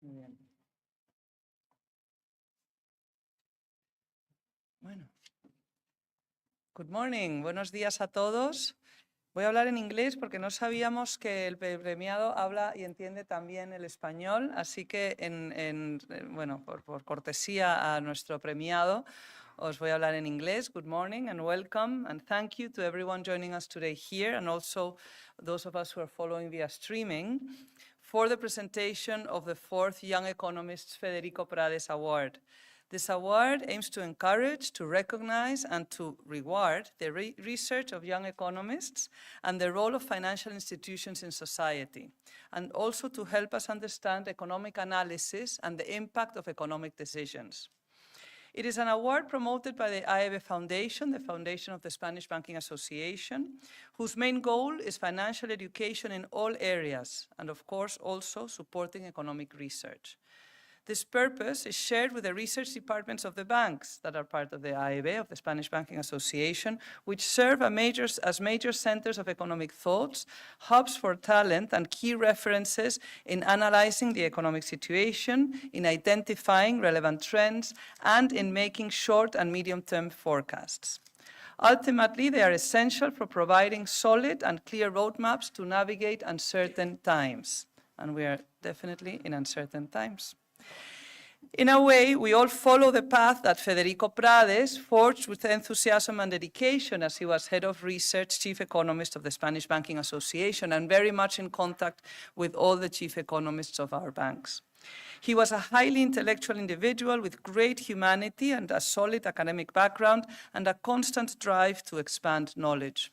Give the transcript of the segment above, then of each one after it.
Muy bien. Bueno. Good morning. Buenos días a todos. Voy a hablar en inglés porque no sabíamos que el premiado habla y entiende también el español, así que bueno, por cortesía a nuestro premiado, os voy a hablar en inglés. Good morning and welcome and thank you to everyone joining us today here and also those of us who are following via streaming for the presentation of the 4th Young Economists Federico Prades Award. This award aims to encourage, to recognize, and to reward the research of young economists and the role of financial institutions in society, and also to help us understand economic analysis and the impact of economic decisions. It is an award promoted by the AEB Foundation, the foundation of the Spanish Banking Association, whose main goal is financial education in all areas, and of course also supporting economic research. This purpose is shared with the research departments of the banks that are part of the AEB, of the Spanish Banking Association, which serve as major centers of economic thoughts, hubs for talent, and key references in analyzing the economic situation, in identifying relevant trends, and in making short and medium-term forecasts. Ultimately, they are essential for providing solid and clear roadmaps to navigate uncertain times. And we are definitely in uncertain times. In a way, we all follow the path that Federico Prades forged with enthusiasm and dedication as he was head of research, chief economist of the Spanish Banking Association, and very much in contact with all the chief economists of our banks. He was a highly intellectual individual with great humanity and a solid academic background and a constant drive to expand knowledge.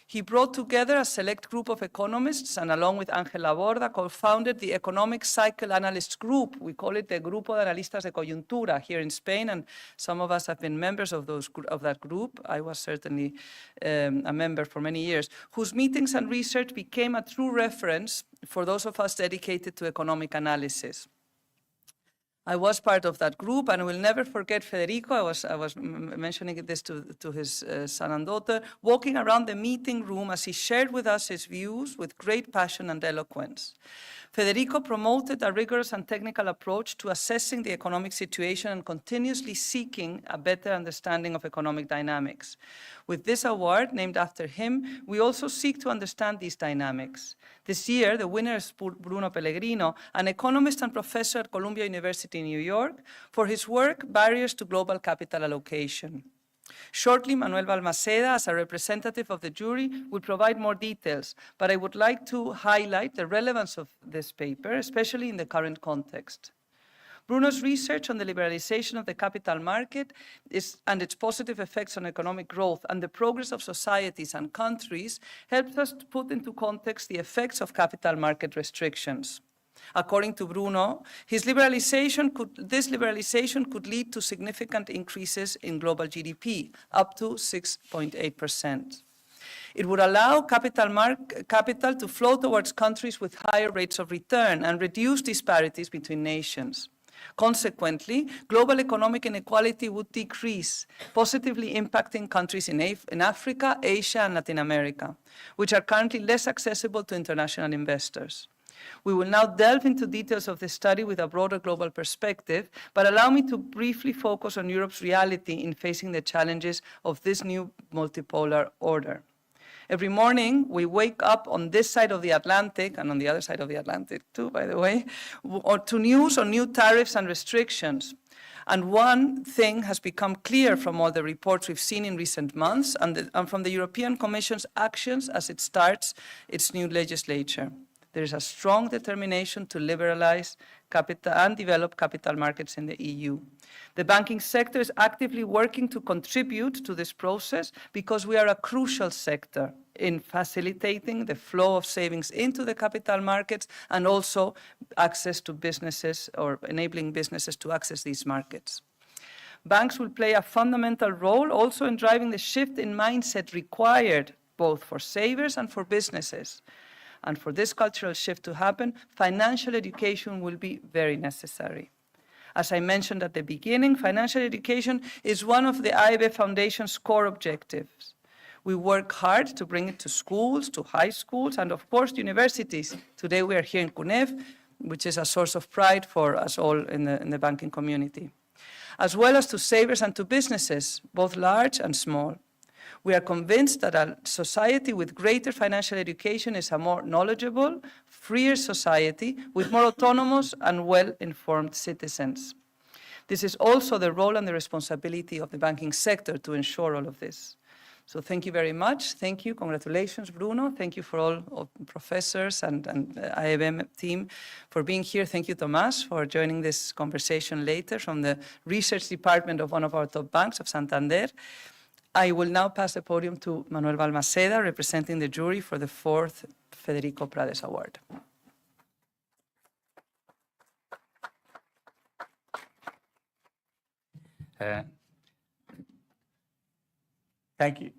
He brought together a select group of economists and along with Ángel Laborda co-founded the Economic Cycle Analysts Group. We call it the Grupo de Analistas de Coyuntura here in Spain, and some of us have been members of that group. I was certainly a member for many years, whose meetings and research became a true reference for those of us dedicated to economic analysis. I was part of that group, and I will never forget Federico. I was mentioning this to his son and daughter, walking around the meeting room as he shared with us his views with great passion and eloquence. Federico promoted a rigorous and technical approach to assessing the economic situation and continuously seeking a better understanding of economic dynamics. With this award, named after him, we also seek to understand these dynamics. This year, the winner is Bruno Pellegrino, an economist and professor at Columbia University in New York, for his work, Barriers to Global Capital Allocation. Shortly, Manuel Balmaceda, as a representative of the jury, will provide more details, but I would like to highlight the relevance of this paper, especially in the current context. Bruno's research on the liberalization of the capital market and its positive effects on economic growth and the progress of societies and countries helps us to put into context the effects of capital market restrictions. According to Bruno, this liberalization could lead to significant increases in global GDP, up to 6.8%. It would allow capital to flow towards countries with higher rates of return and reduce disparities between nations. Consequently, global economic inequality would decrease, positively impacting countries in Africa, Asia, and Latin America, which are currently less accessible to international investors. We will now delve into details of this study with a broader global perspective, but allow me to briefly focus on Europe's reality in facing the challenges of this new multipolar order. Every morning, we wake up on this side of the Atlantic, and on the other side of the Atlantic too, by the way, to news on new tariffs and restrictions. And one thing has become clear from all the reports we've seen in recent months and from the European Commission's actions as it starts its new legislature. There is a strong determination to liberalize capital and develop capital markets in the EU. The banking sector is actively working to contribute to this process because we are a crucial sector in facilitating the flow of savings into the capital markets and also access to businesses or enabling businesses to access these markets. Banks will play a fundamental role also in driving the shift in mindset required both for savers and for businesses. And for this cultural shift to happen, financial education will be very necessary. As I mentioned at the beginning, financial education is one of the AEB Foundation's core objectives. We work hard to bring it to schools, to high schools, and of course, universities. Today we are here in CUNEF, which is a source of pride for us all in the banking community, as well as to savers and to businesses, both large and small. We are convinced that a society with greater financial education is a more knowledgeable, freer society with more autonomous and well-informed citizens. This is also the role and the responsibility of the banking sector to ensure all of this. So thank you very much. Thank you. Congratulations, Bruno. Thank you for all professors and IABM team for being here. Thank you, Tomás, for joining this conversation later from the research department of one of our top banks, of Santander. I will now pass the podium to Manuel Balmaceda, representing the jury for the 4th Federico Prades Award. Thank you.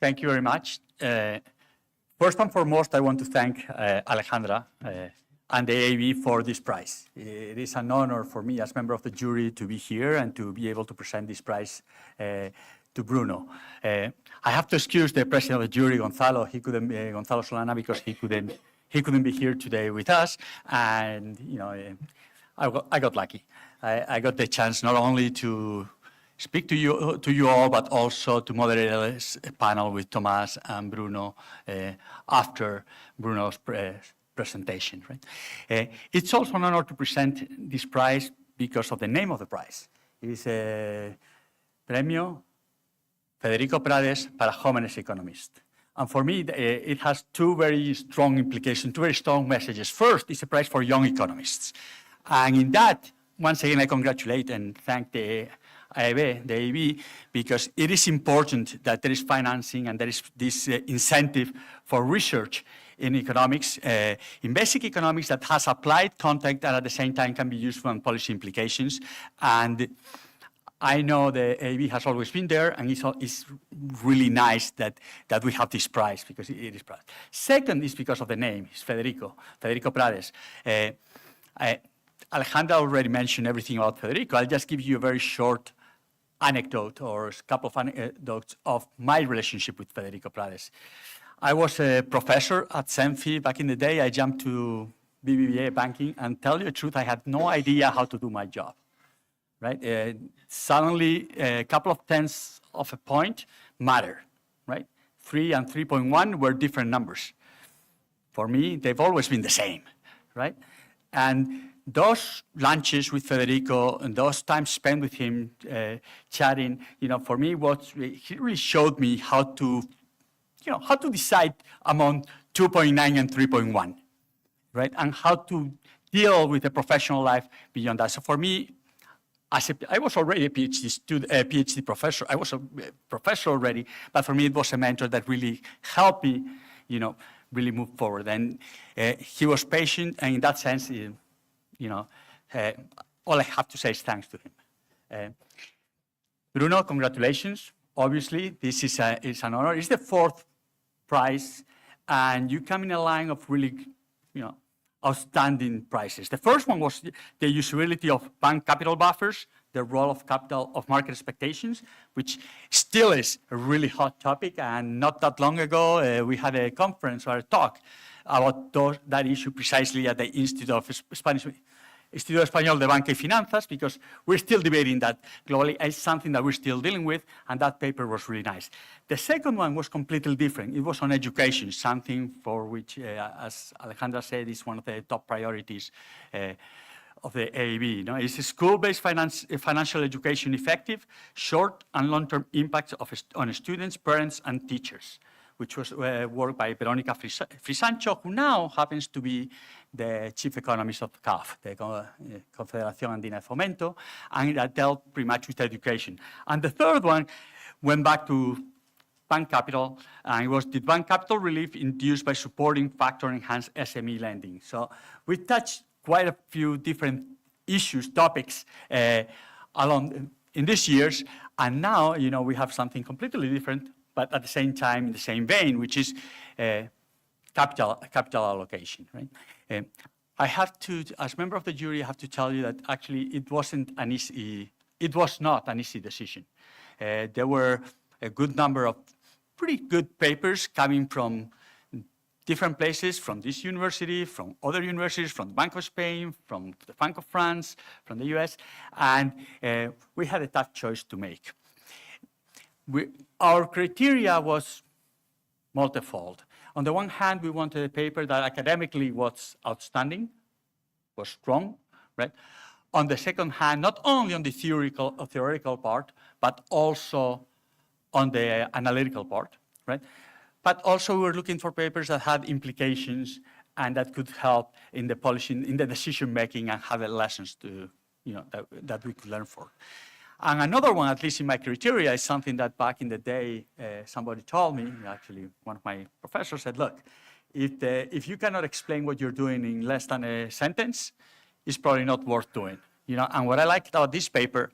Thank you very much. First and foremost, I want to thank Alejandra and the AAB for this prize. It is an honor for me as member of the jury to be here and to be able to present this prize to Bruno. I have to excuse the president of the jury, Gonzalo. He couldn't Gonzalo Solana, because he couldn't be here today with us. And I got lucky. I got the chance not only to speak to you all, but also to moderate a panel with Tomás and Bruno after Bruno's presentation. Right? It's also an honor to present this prize because of the name of the prize. It is a Premio Federico Prades para Jóvenes Economistas. And for me, it has two very strong implications, two very strong messages. First, it's a prize for young economists. And in that, once again, I congratulate and thank the AAB, because it is important that there is financing and there is this incentive for research in economics, in basic economics, that has applied content and at the same time can be useful in policy implications. And I know the AAB has always been there, and it's really nice that we have this prize, because it is prize. Second is because of the name. It's Federico Prades. Alejandra already mentioned everything about Federico. I'll just give you a very short anecdote, or a couple of anecdotes of my relationship with Federico Prades. I was a professor at CENFI back in the day. I jumped to BBVA banking, and tell you the truth, I had no idea how to do my job. Right? Suddenly, a couple of tenths of a point matter. Right? 3 and 3.1 were different numbers. For me, they've always been the same. Right? And those lunches with Federico and those times spent with him chatting, for me, he really showed me how to decide among 2.9 and 3.1, right? And how to deal with the professional life beyond that. So for me, I was already a PhD professor. I was a professor already, but for me, it was a mentor that really helped me, really move forward. And he was patient, and in that sense, all I have to say is thanks to him. Bruno, congratulations. Obviously, this is an honor. It's the 4th prize, and you come in a line of really, outstanding prizes. The first one was the usability of bank capital buffers, the role of capital of market expectations, which still is a really hot topic. And not that long ago, we had a conference or a talk about that issue precisely at the Institute Español de Banca y Finanzas, because we're still debating that globally. It's something that we're still dealing with, and that paper was really nice. The second one was completely different. It was on education, something for which, as Alejandra said, is one of the top priorities of the AAB. Is school-based financial education effective, short and long-term impacts on students, parents, and teachers, which was work by Verónica Frisancho, who now happens to be the chief economist of CAF, the Confederación Andina de Fomento, and that dealt pretty much with education. And the third one went back to bank capital, and it was, did bank capital relief induced by supporting factor-enhanced SME lending? So we touched quite a few different issues, topics along in these years, and now we have something completely different, but at the same time in the same vein, which is capital allocation. Right? I have to, as member of the jury, I have to tell you that actually it was not an easy decision. There were a good number of pretty good papers coming from different places, from this university, from other universities, from the Bank of Spain, from the Bank of France, from the US, and we had a tough choice to make. Our criteria was multifold. On the one hand, we wanted a paper that academically was outstanding, was strong, right? On the second hand, not only on the theoretical part, but also on the analytical part, right? But also we were looking for papers that had implications and that could help in the polishing, in the decision making, and have lessons to, that we could learn from. And another one, at least in my criteria, is something that back in the day somebody told me. Actually, one of my professors said, "Look, if you cannot explain what you're doing in less than a sentence, it's probably not worth doing." And what I liked about this paper,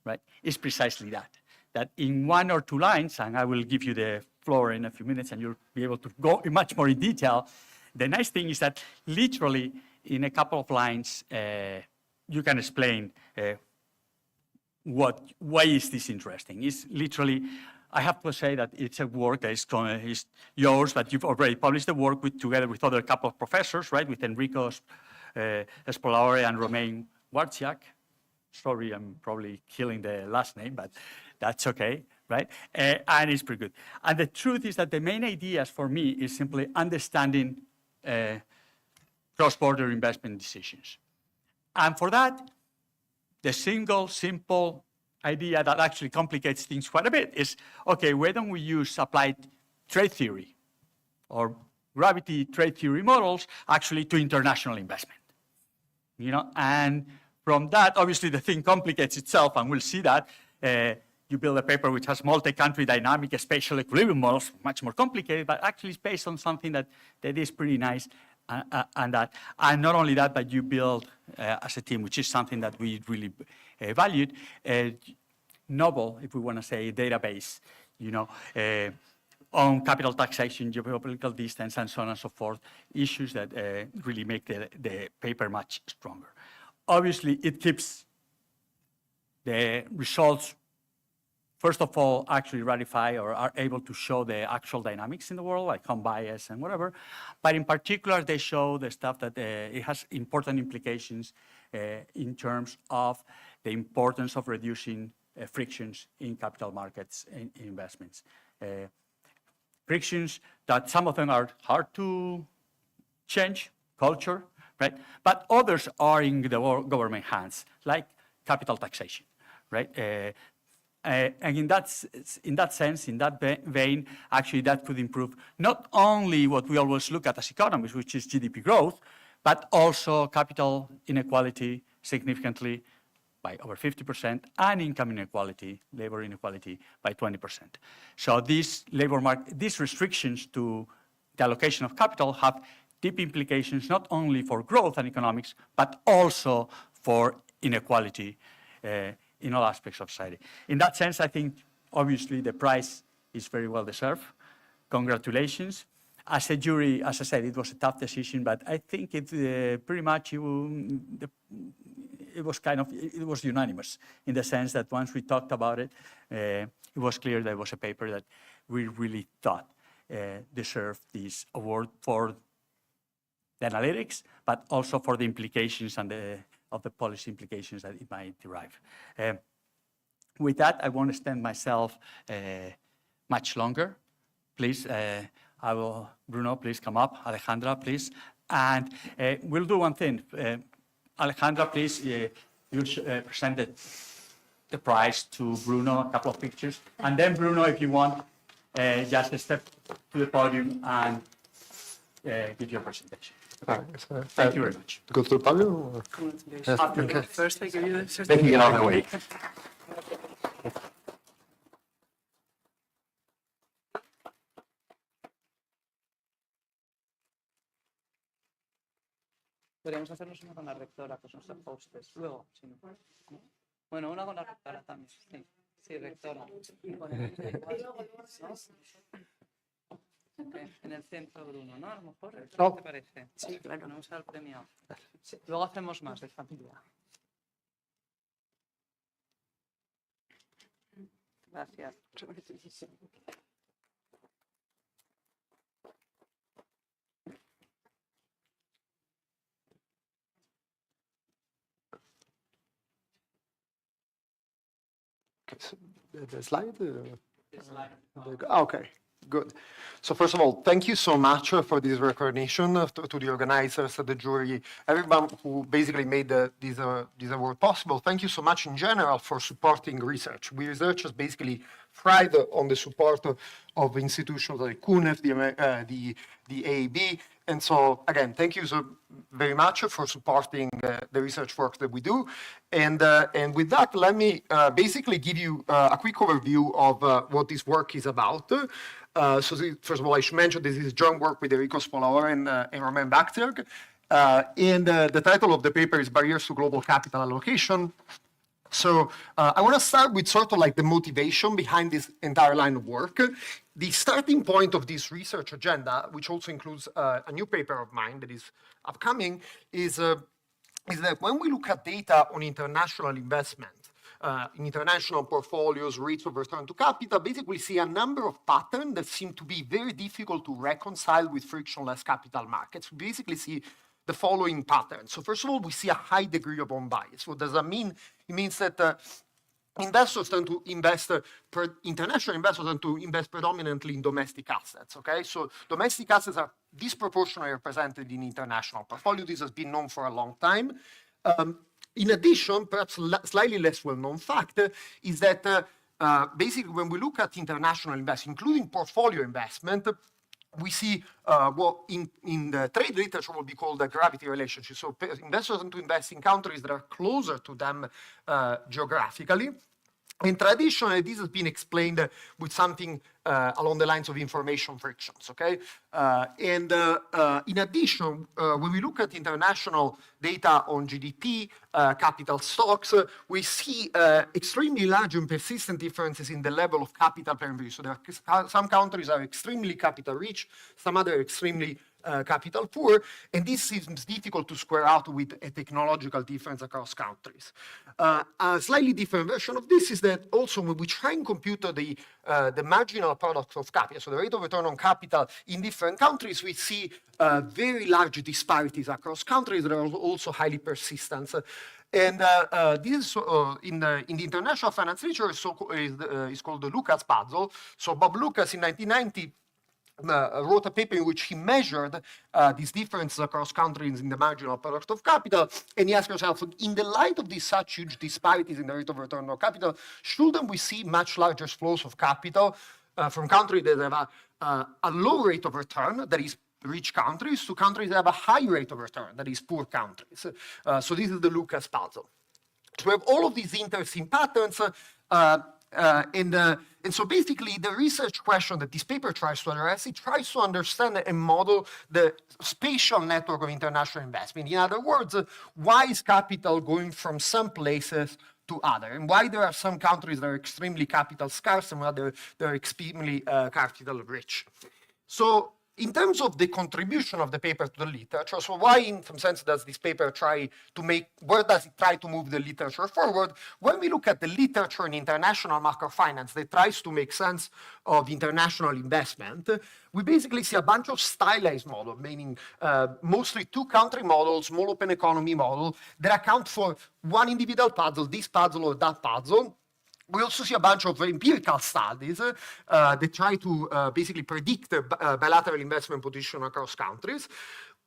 right, is precisely that. That in 1 or 2 lines, and I will give you the floor in a few minutes and you'll be able to go much more in detail. The nice thing is that literally in a couple of lines, you can explain why is this interesting. It's literally, I have to say that it's a work that is yours, but you've already published the work together with other couple of professors, right, with Enrico Espolaore and Romain Warciak. Sorry, I'm probably killing the last name, but that's okay, right? And it's pretty good. And the truth is that the main ideas for me is simply understanding cross-border investment decisions. And for that, the single, simple idea that actually complicates things quite a bit is, okay, why don't we use applied trade theory or gravity trade theory models actually to international investment? And from that, obviously, the thing complicates itself, and we'll see that. You build a paper which has multi-country dynamic spatial equilibrium models, much more complicated, but actually it's based on something that is pretty nice. And not only that, but you build as a team, which is something that we really valued, novel, if we want to say, database, on capital taxation, geopolitical distance, and so on and so forth, issues that really make the paper much stronger. Obviously, it keeps the results, first of all, actually ratify or are able to show the actual dynamics in the world, like home bias and whatever. But in particular, they show the stuff that it has important implications in terms of the importance of reducing frictions in capital markets and investments. Frictions that some of them are hard to change, culture, right? But others are in the government hands, like capital taxation, right? And in that sense, in that vein, actually that could improve not only what we always look at as economists, which is GDP growth, but also capital inequality significantly by over 50%, and income inequality, labor inequality by 20%. So these restrictions to the allocation of capital have deep implications not only for growth and economics, but also for inequality in all aspects of society. In that sense, I think, obviously, the prize is very well deserved. Congratulations. As a jury, as I said, it was a tough decision, but I think it pretty much, it was unanimous in the sense that once we talked about it, it was clear that it was a paper that we really thought deserved this award for the analytics, but also for the implications and of the policy implications that it might derive. With that, I won't extend myself much longer. Please, Bruno, please come up. Alejandra, please. And we'll do one thing. Alejandra, please, you'll present the prize to Bruno, a couple of pictures. And then, Bruno, if you want, just step to the podium and give your presentation. Thank you very much. Go to the podium? Or? Okay. First, I give you the certificate. Let me get out of the way. Podríamos hacernos una con la rectora, que son nuestros hostes. Luego, si no. Bueno, una con la rectora también. Sí, sí, rectora. Okay. En el centro, Bruno, ¿no? A lo mejor, ¿qué te parece? Sí, claro. Ponemos al premio. Sí. Luego hacemos más de familia. Gracias. Okay, so the slide? Okay, good. So first of all, thank you so much for this recognition to the organizers, the jury, everyone who basically made this award possible. Thank you so much in general for supporting research. We researchers basically thrive on the support of institutions like CUNEF, the AAB. And so again, thank you so very much for supporting the research work that we do. And with that, let me basically give you a quick overview of what this work is about. First of all, I should mention this is joint work with Enrico Spolaore and Romain Bachterg. And the title of the paper is Barriers to Global Capital Allocation. So I want to start with sort of like the motivation behind this entire line of work. The starting point of this research agenda, which also includes a new paper of mine that is upcoming, is that when we look at data on international investment, in international portfolios, rates of return to capital, basically we see a number of patterns that seem to be very difficult to reconcile with frictionless capital markets. We basically see the following patterns. So first of all, we see a high degree of unbias. What does that mean? It means that investors tend to invest, international investors tend to invest predominantly in domestic assets, okay? So domestic assets are disproportionately represented in international portfolio. This has been known for a long time. In addition, perhaps slightly less well-known fact is that basically when we look at international investment, including portfolio investment, we see what in the trade literature will be called a gravity relationship. So investors tend to invest in countries that are closer to them geographically. And traditionally, this has been explained with something along the lines of information frictions, okay? In addition, when we look at international data on GDP, capital stocks, we see extremely large and persistent differences in the level of capital per individual. So there are some countries are extremely capital rich, some other extremely capital poor, and this seems difficult to square out with a technological difference across countries. A slightly different version of this is that also when we try and compute the marginal product of capital, so the rate of return on capital in different countries, we see very large disparities across countries that are also highly persistent. And this in the international finance literature is called the Lucas puzzle. So Bob Lucas in 1990 wrote a paper in which he measured these differences across countries in the marginal product of capital, and he asked himself, in the light of these such huge disparities in the rate of return on capital, shouldn't we see much larger flows of capital from countries that have a low rate of return, that is rich countries, to countries that have a high rate of return, that is poor countries? So this is the Lucas puzzle. So we have all of these interesting patterns, and so basically the research question that this paper tries to address, it tries to understand and model the spatial network of international investment. In other words, why is capital going from some places to other, and why there are some countries that are extremely capital scarce and others that are extremely capital rich. So in terms of the contribution of the paper to the literature, so why in some sense does this paper try to where does it try to move the literature forward? When we look at the literature in international macrofinance that tries to make sense of international investment, we basically see a bunch of stylized models, meaning mostly two country models, small open economy model, that account for one individual puzzle, this puzzle or that puzzle. We also see a bunch of empirical studies that try to basically predict the bilateral investment position across countries.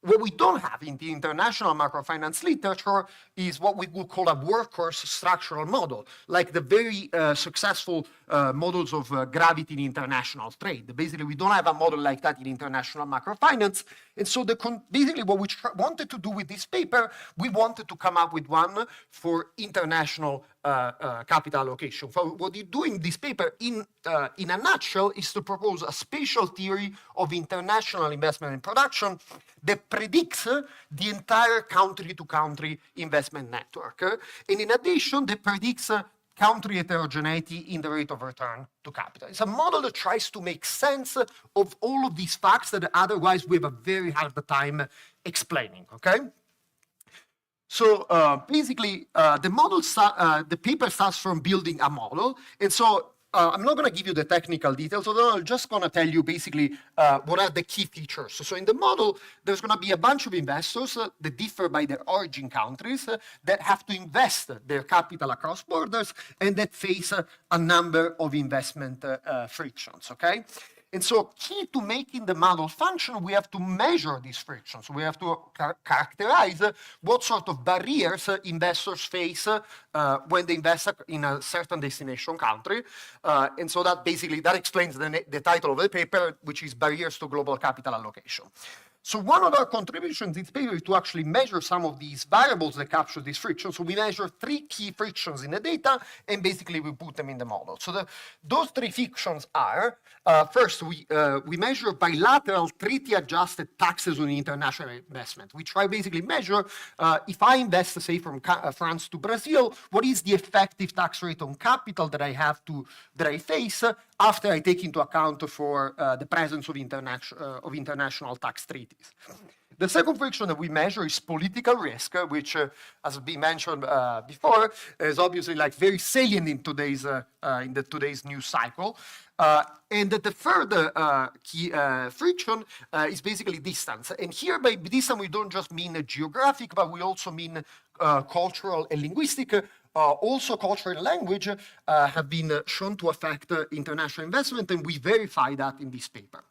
What we don't have in the international macrofinance literature is what we would call a workhorse structural model, like the very successful models of gravity in international trade. Basically, we don't have a model like that in international macrofinance. And so basically what we wanted to do with this paper, we wanted to come up with one for international capital allocation. So what you do in this paper, in a nutshell, is to propose a spatial theory of international investment and production that predicts the entire country-to-country investment network. And in addition, that predicts country heterogeneity in the rate of return to capital. It's a model that tries to make sense of all of these facts that otherwise we have a very hard time explaining, okay? So basically, the paper starts from building a model. And so I'm not going to give you the technical details, although I'm just going to tell you basically what are the key features. So in the model, there's going to be a bunch of investors that differ by their origin countries that have to invest their capital across borders and that face a number of investment frictions, okay? And so key to making the model function, we have to measure these frictions. We have to characterize what sort of barriers investors face when they invest in a certain destination country. And so that basically, that explains the title of the paper, which is Barriers to Global Capital Allocation. So one of our contributions in this paper is to actually measure some of these variables that capture these frictions. So we measure 3 key frictions in the data, and basically we put them in the model. So those 3 frictions are, first, we measure bilateral treaty-adjusted taxes on international investment. We try basically measure, if I invest, say, from France to Brazil, what is the effective tax rate on capital that I face after I take into account for the presence of international tax treaties. The second friction that we measure is political risk, which, as been mentioned before, is obviously like very salient in today's news cycle. And the third key friction is basically distance. And here by distance, we don't just mean geographic, but we also mean cultural and linguistic. Also, culture and language have been shown to affect international investment, and we verify that in this paper.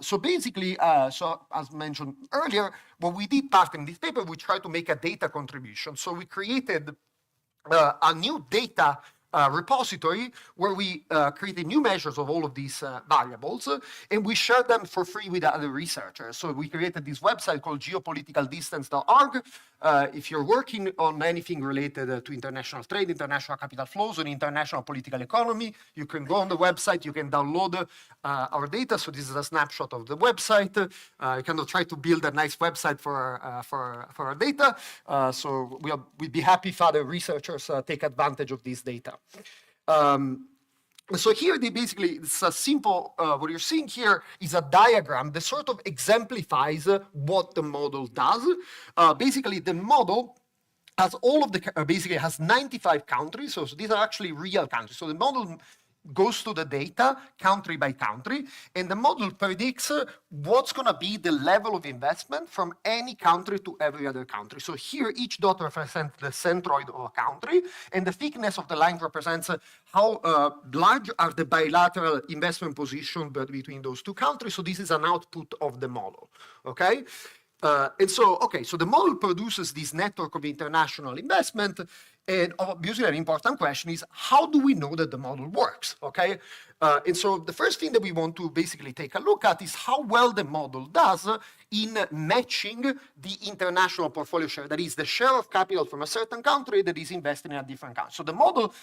So basically, so as mentioned earlier, what we did part in this paper, we tried to make a data contribution. So we created a new data repository where we created new measures of all of these variables, and we shared them for free with other researchers. So we created this website called geopoliticaldistance.org. If you're working on anything related to international trade, international capital flows, or international political economy, you can go on the website, you can download our data. So this is a snapshot of the website. You can try to build a nice website for our data. So we'd be happy if other researchers take advantage of this data. So here, it's a simple, what you're seeing here is a diagram that sort of exemplifies what the model does. Basically, the model has basically has 95 countries. So these are actually real countries. So the model goes to the data country by country, and the model predicts what's going to be the level of investment from any country to every other country. So here, each dot represents the centroid of a country, and the thickness of the line represents how large are the bilateral investment positions between those 2 countries. So this is an output of the model, okay? And so, so the model produces this network of international investment, and obviously an important question is, how do we know that the model works, okay? And so the first thing that we want to basically take a look at is how well the model does in matching the international portfolio share, that is the share of capital from a certain country that is invested in a different country. So the model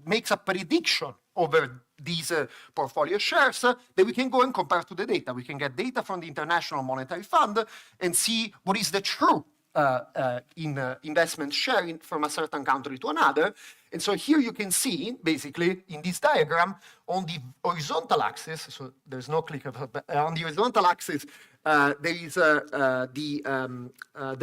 makes a prediction over these portfolio shares that we can go and compare to the data. We can get data from the International Monetary Fund and see what is the true investment sharing from a certain country to another. And so here you can see, basically, in this diagram, on the horizontal axis, so there's no click, but on the horizontal axis, there is the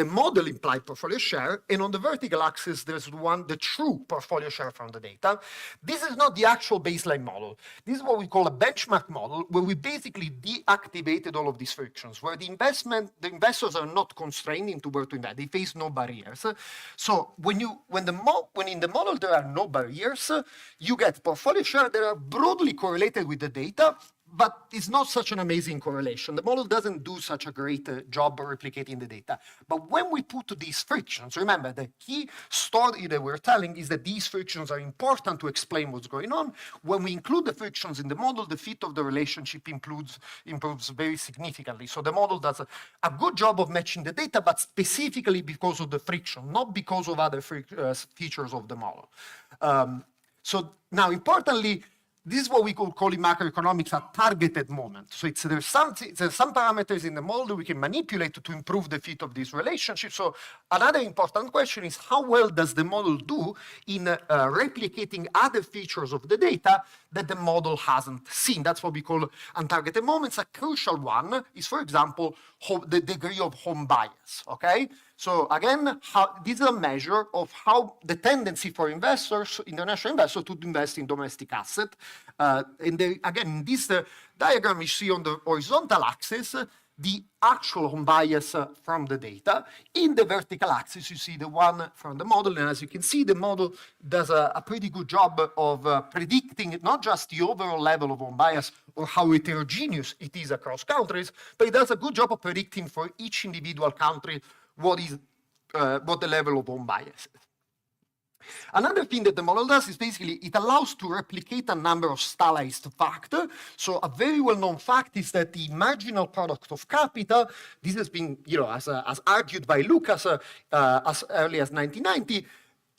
model implied portfolio share, and on the vertical axis, there's the true portfolio share from the data. This is not the actual baseline model. This is what we call a benchmark model, where we basically deactivated all of these frictions, where the investors are not constrained into where to invest. They face no barriers. So when in the model there are no barriers, you get portfolio share that are broadly correlated with the data, but it's not such an amazing correlation. The model doesn't do such a great job of replicating the data. But when we put these frictions, remember, the key story that we're telling is that these frictions are important to explain what's going on. When we include the frictions in the model, the fit of the relationship improves very significantly. So the model does a good job of matching the data, but specifically because of the friction, not because of other features of the model. So now, importantly, this is what we could call in macroeconomics a targeted moment. So there's some parameters in the model that we can manipulate to improve the fit of this relationship. So another important question is, how well does the model do in replicating other features of the data that the model hasn't seen? That's what we call untargeted moments. A crucial one is, for example, the degree of home bias, okay? So again, this is a measure of how the tendency for investors, international investors, to invest in domestic assets. Again, in this diagram, you see on the horizontal axis the actual home bias from the data. In the vertical axis, you see the one from the model. And as you can see, the model does a pretty good job of predicting not just the overall level of home bias or how heterogeneous it is across countries, but it does a good job of predicting for each individual country what the level of home bias is. Another thing that the model does is basically it allows to replicate a number of stylized factors. So a very well-known fact is that the marginal product of capital, this has been, as argued by Lucas as early as 1990,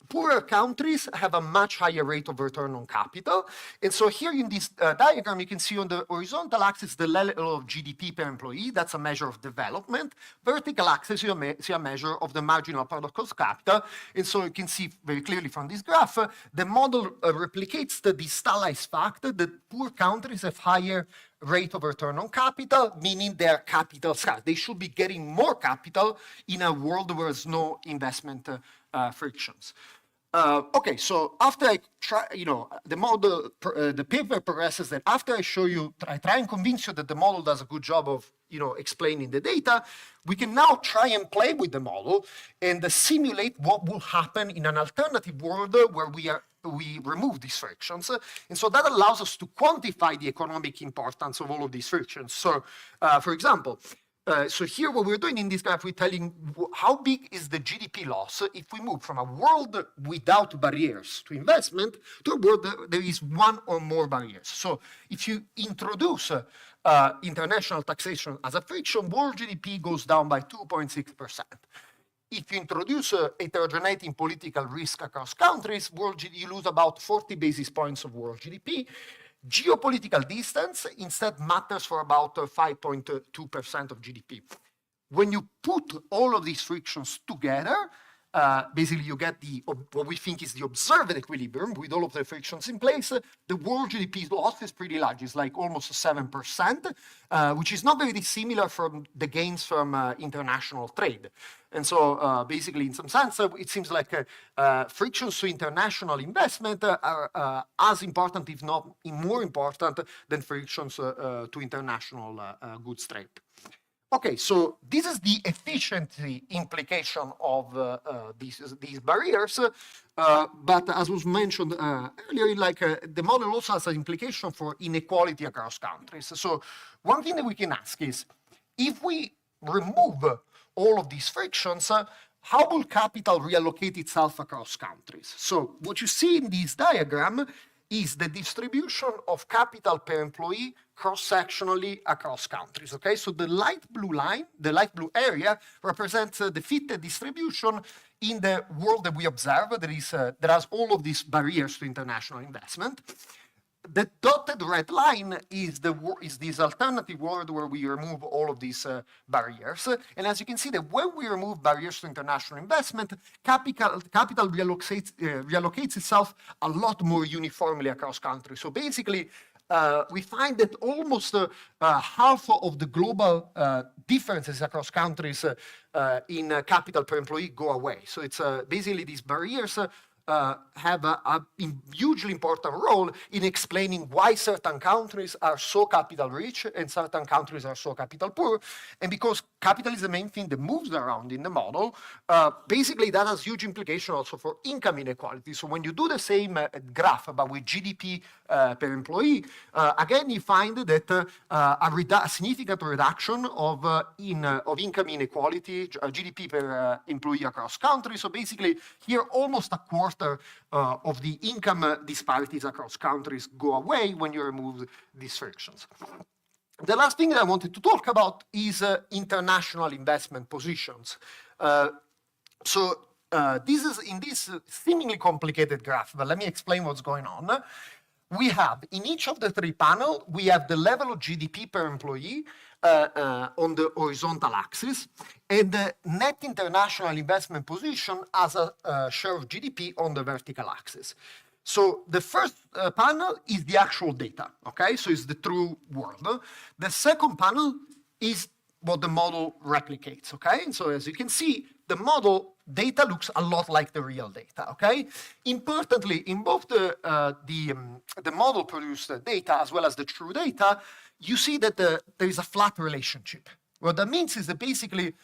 poorer countries have a much higher rate of return on capital. And so here in this diagram, you can see on the horizontal axis the level of GDP per employee. That's a measure of development. Vertical axis, you see a measure of the marginal product of capital. And so you can see very clearly from this graph, the model replicates the stylized fact that poor countries have higher rate of return on capital, meaning they're capital scarce. They should be getting more capital in a world where there's no investment frictions. Okay, so after I try, the model, the paper progresses that after I show you, I try and convince you that the model does a good job of, explaining the data, we can now try and play with the model and simulate what will happen in an alternative world where we remove these frictions. And so that allows us to quantify the economic importance of all of these frictions. So, for example, so here what we're doing in this graph, we're telling how big is the GDP loss if we move from a world without barriers to investment to a world that there is one or more barriers. So if you introduce international taxation as a friction, world GDP goes down by 2.6%. If you introduce heterogeneity in political risk across countries, you lose about 40 basis points of world GDP. Geopolitical distance instead matters for about 5.2% of GDP. When you put all of these frictions together, basically you get what we think is the observed equilibrium with all of the frictions in place. The world GDP loss is pretty large. It's like almost 7%, which is not very dissimilar from the gains from international trade. And so basically, in some sense, it seems like frictions to international investment are as important, if not more important, than frictions to international goods trade. Okay, so this is the efficiency implication of these barriers. But as was mentioned earlier, the model also has an implication for inequality across countries. So one thing that we can ask is, if we remove all of these frictions, how will capital reallocate itself across countries? So what you see in this diagram is the distribution of capital per employee cross-sectionally across countries, okay? So the light blue line, the light blue area, represents the fitted distribution in the world that we observe that has all of these barriers to international investment. The dotted red line is this alternative world where we remove all of these barriers. And as you can see, that when we remove barriers to international investment, capital reallocates itself a lot more uniformly across countries. So basically, we find that almost half of the global differences across countries in capital per employee go away. So it's basically these barriers have a hugely important role in explaining why certain countries are so capital rich and certain countries are so capital poor. And because capital is the main thing that moves around in the model, basically that has huge implications also for income inequality. So when you do the same graph but with GDP per employee, again you find that a significant reduction of income inequality, GDP per employee across countries. So basically here almost a quarter of the income disparities across countries go away when you remove these frictions. The last thing that I wanted to talk about is international investment positions. This is in this seemingly complicated graph, but let me explain what's going on. We have, in each of the three panels, we have the level of GDP per employee on the horizontal axis, and the net international investment position as a share of GDP on the vertical axis. So the first panel is the actual data, okay? So it's the true world. The second panel is what the model replicates, okay? And so as you can see, the model data looks a lot like the real data, okay? Importantly, in both the model produced data as well as the true data, you see that there is a flat relationship. What that means is that basically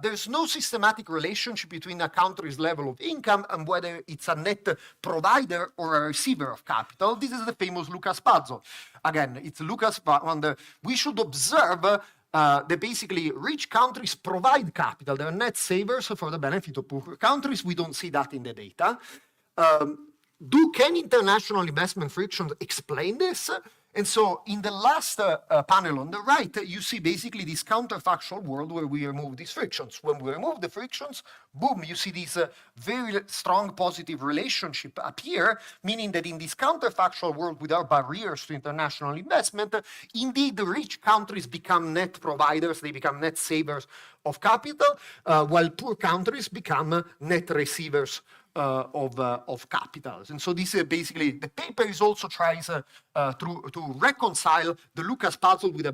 there's no systematic relationship between a country's level of income and whether it's a net provider or a receiver of capital. This is the famous Lucas puzzle. Again, it's Lucas, but we should observe that basically rich countries provide capital. They're net savers for the benefit of poor countries. We don't see that in the data. Can international investment frictions explain this? And so in the last panel on the right, you see basically this counterfactual world where we remove these frictions. When we remove the frictions, boom, you see this very strong positive relationship appear, meaning that in this counterfactual world without barriers to international investment, indeed the rich countries become net providers, they become net savers of capital, while poor countries become net receivers of capitals. And so this is basically, the paper is also tries to reconcile the Lucas puzzle with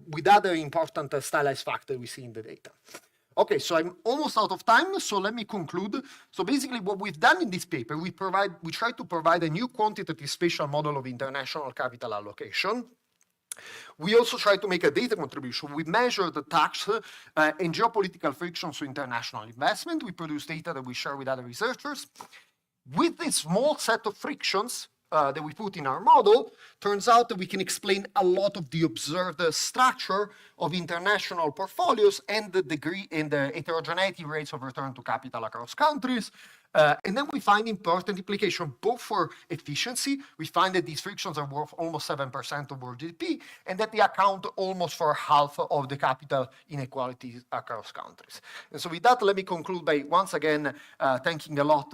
with other important stylized factors we see in the data. Okay, so I'm almost out of time, so let me conclude. So basically what we've done in this paper, we try to provide a new quantitative spatial model of international capital allocation. We also try to make a data contribution. We measure the tax and geopolitical frictions to international investment. We produce data that we share with other researchers. With this small set of frictions that we put in our model, turns out that we can explain a lot of the observed structure of international portfolios and the degree and the heterogeneity rates of return to capital across countries. And then we find important implication both for efficiency. We find that these frictions are worth almost 7% of world GDP, and that they account almost for half of the capital inequalities across countries. And so with that, let me conclude by once again thanking a lot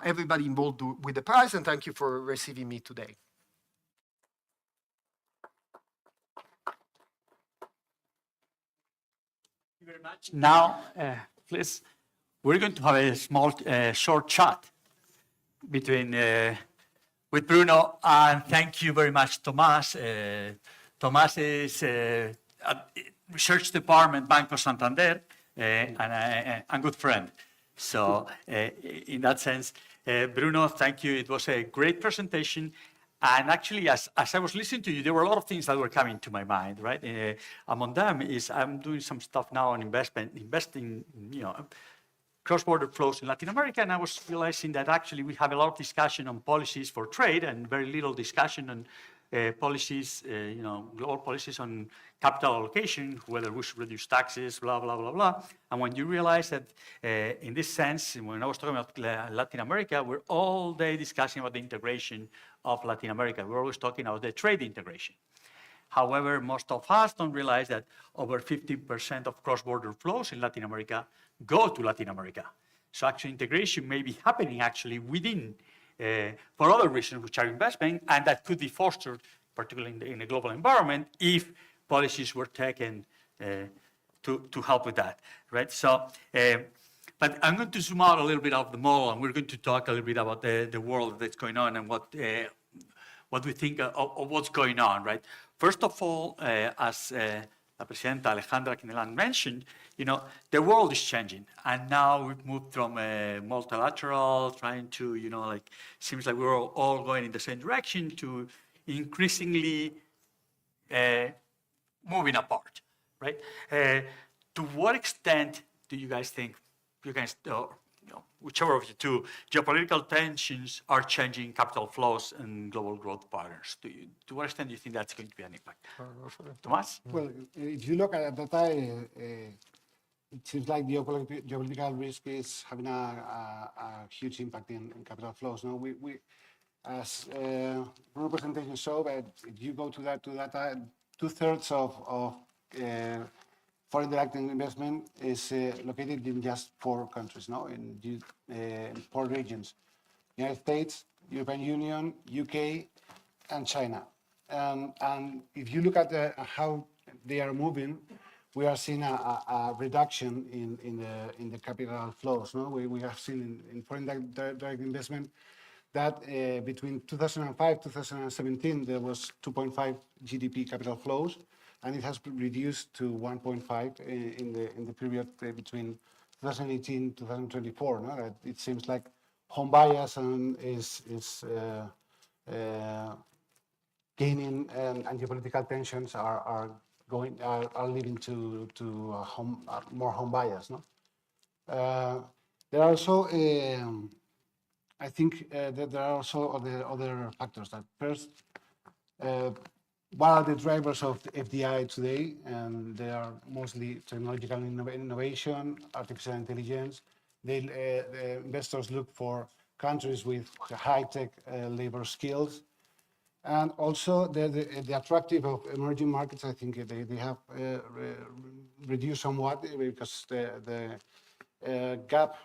everybody involved with the prize, and thank you for receiving me today. Thank you very much. Now, please. We're going to have a small, short chat between with Bruno, and thank you very much, Tomás. Tomás is at Research Department, Banco Santander, and a good friend. So in that sense, Bruno, thank you. It was a great presentation. And actually, as I was listening to you, there were a lot of things that were coming to my mind, right? Among them is I'm doing some stuff now on investing, cross-border flows in Latin America, and I was realizing that actually we have a lot of discussion on policies for trade and very little discussion on policies, global policies on capital allocation, whether we should reduce taxes, blah, blah, blah, blah. And when you realize that in this sense, when I was talking about Latin America, we're all day discussing about the integration of Latin America. We're always talking about the trade integration. However, most of us don't realize that over 50% of cross-border flows in Latin America go to Latin America. So actually integration may be happening actually within, for other reasons, which are investment, and that could be fostered, particularly in a global environment, if policies were taken to help with that, right? So, but I'm going to zoom out a little bit of the model, and we're going to talk a little bit about the world that's going on and what we think of what's going on, right? First of all, as la presidenta Alejandra Kindelán mentioned, the world is changing, and now we've moved from multilateral, trying to, seems like we're all going in the same direction, to increasingly moving apart, right? To what extent do you guys think, whichever of the two, geopolitical tensions are changing capital flows and global growth patterns? To what extent do you think that's going to be an impact? Tomás? Well, if you look at the data, it seems like the geopolitical risk is having a huge impact in capital flows. No, we as Bruno presentation showed, that if you go to that data, 2/3 of foreign direct investment is located in just 4 countries, no, in 4 regions: United States, European Union, UK, and China. And if you look at how they are moving, we are seeing a reduction in the capital flows. No, we have seen in foreign direct investment that between 2005 2017 there was 2.5 GDP capital flows. and it has reduced to 1.5 in the period between 2018 to 2024. No? That it seems like home bias is gaining, and geopolitical tensions are leading to more home bias. No? There are also, I think that there are also other factors. That first, what are the drivers of the FDI today? And they are mostly technological innovation, artificial intelligence. The investors look for countries with high-tech labor skills. And also the attractive of emerging markets, I think they have reduced somewhat because the gap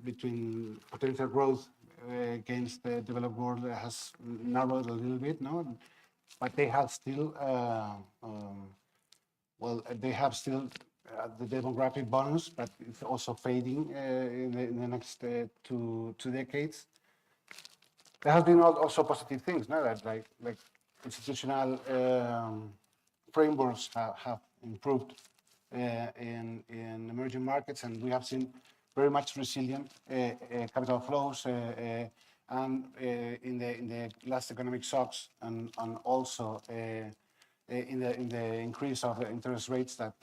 between potential growth against the developed world has narrowed a little bit, no? But they have still, the demographic bonus, but it's also fading in the next two decades. There have been also positive things, no? That like institutional frameworks have improved in emerging markets, and we have seen very much resilient capital flows and in the last economic shocks, and also in the increase of interest rates that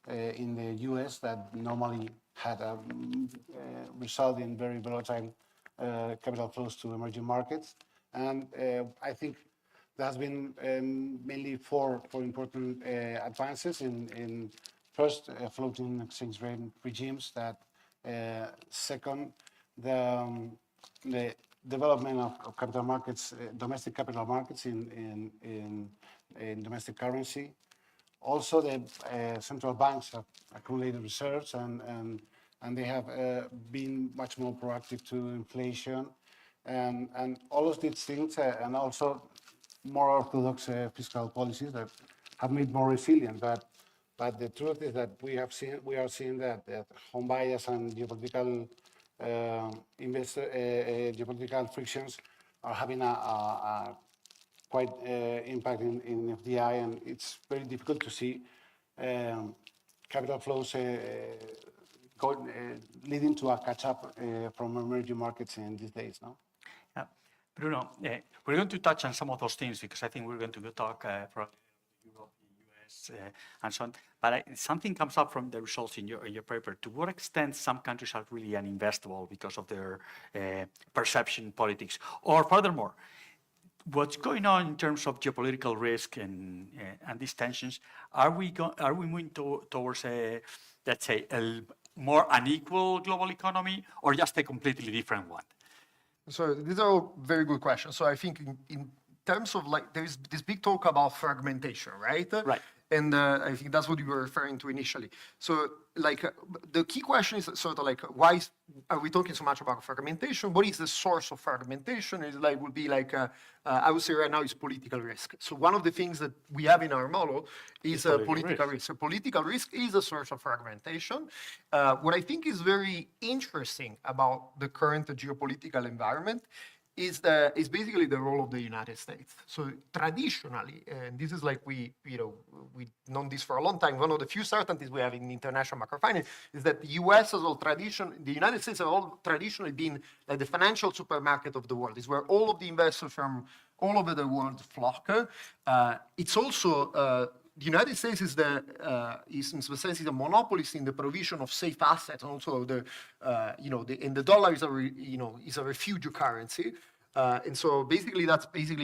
in the US that normally had a result in very volatile capital flows to emerging markets. And I think there has been mainly four important advances in first, floating exchange rate regimes. That second, the development of capital markets, domestic capital markets in domestic currency. Also, the central banks have accumulated reserves, and they have been much more proactive to inflation, and all of these things, and also more orthodox fiscal policies that have made more resilient. But the truth is that we are seeing that home bias and geopolitical geopolitical frictions are having a quite impact in FDI, and it's very difficult to see capital flows leading to a catch-up from emerging markets in these days. No? Bruno, we're going to touch on some of those things because I think we're going to talk from Europe, US, and so on. But something comes up from the results in your paper. To what extent some countries are really uninvestable because of their perception politics? Or furthermore, what's going on in terms of geopolitical risk and these tensions? Are we moving towards let's say, a more unequal global economy, or just a completely different one? So these are all very good questions. So I think in terms of like, there's this big talk about fragmentation, right? Right. And I think that's what you were referring to initially. So like the key question is sort of like, why are we talking so much about fragmentation? What is the source of fragmentation? Is like, would be like, I would say right now is political risk. So one of the things that we have in our model is political risk. So political risk is a source of fragmentation. What I think is very interesting about the current geopolitical environment is basically the role of the United States. So traditionally, and this is like we've known this for a long time, one of the few certainties we have in international macrofinance is that the the United States have all traditionally been like the financial supermarket of the world. It's where all of the investors from all over the world flock. It's also the United States is in some sense is a monopolist in the provision of safe assets, and also and the dollar is a refuge currency, and so basically